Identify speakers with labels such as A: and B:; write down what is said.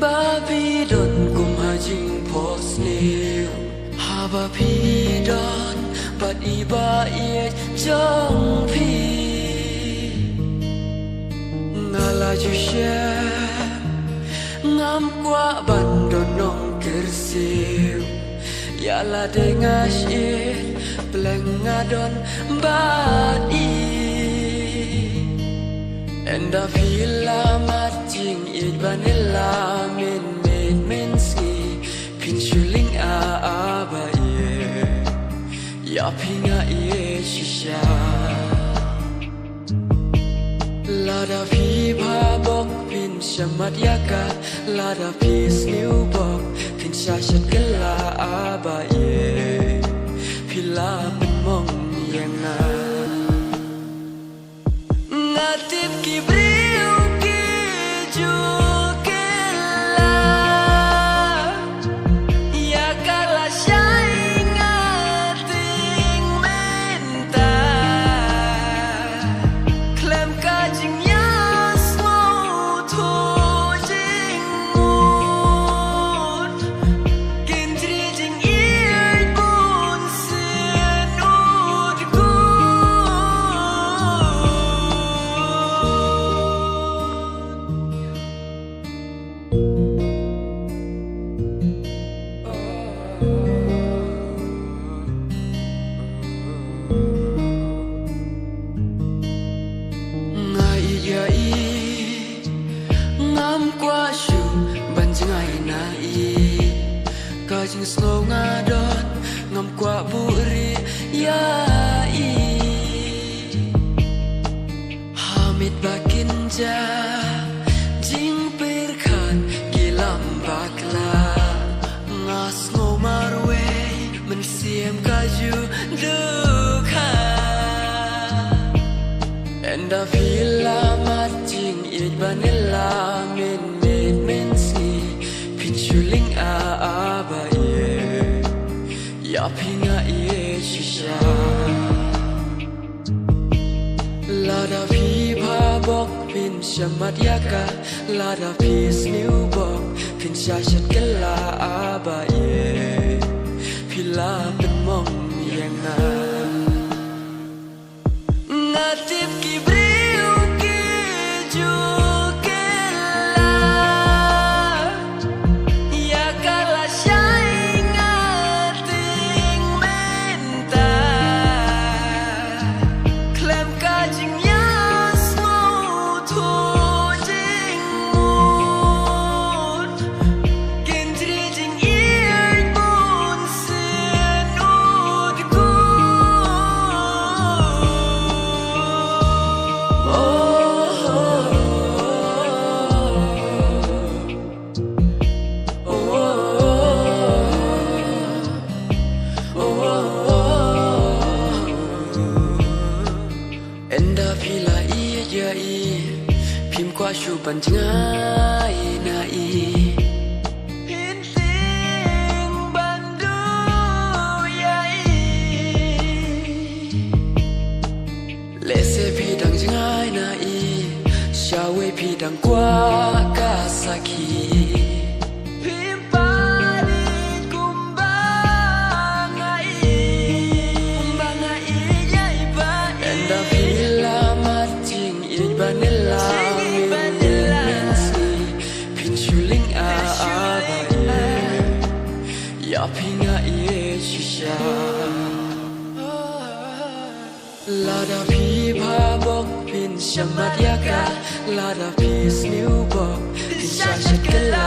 A: Babi don kum hajing pos niu ha babi don bat iba ye jong pi ngala ju she ngam kwa ban don nong kersiu ya la dengas ye plenga don bat i enda vila mating it vanilla min si pin shuling a ba ye ya pinga ye shisha la da vi ba bok pin shamat yaka la da pis new bok pin sha shat kala a ba ye pila min mong yang na ngatip ki brio ki ju kela ya kala shai ngating menta klem ka jing ya smo to jing mut kin tri jing ir bun sen ud gu ngam qua shu ban jangai nai ka jing snow ngadon ngam qua buri ya i hamid bakin ja jing perkan gilam bakla ngas snow marwe men siem kaju dukha enda vila mating it vanilla min si pin shuling a ba ye ya pinga ye shisha la da vi ba bok pin shamat yaka la da pis new bok pin sha shat kala a ba ye pila min mong yang na ngatip ki brio ki ju kela ya kala shai ngating menta klem ka jing ya smo to jing mut kin tri jing ir bun sen ud gu enda pila iya jai pim kwa shu ban jangai nai hin sing bandu yai lese pidang jangai nai shawe pidang kwa kasaki pim pari kumbangai yai ba enda vila mating it vanilla min si pin shuling a ba ye ya pinga ye shisha la da pi ba bok pin shamat yaka la da pis new bok pin sha shat kala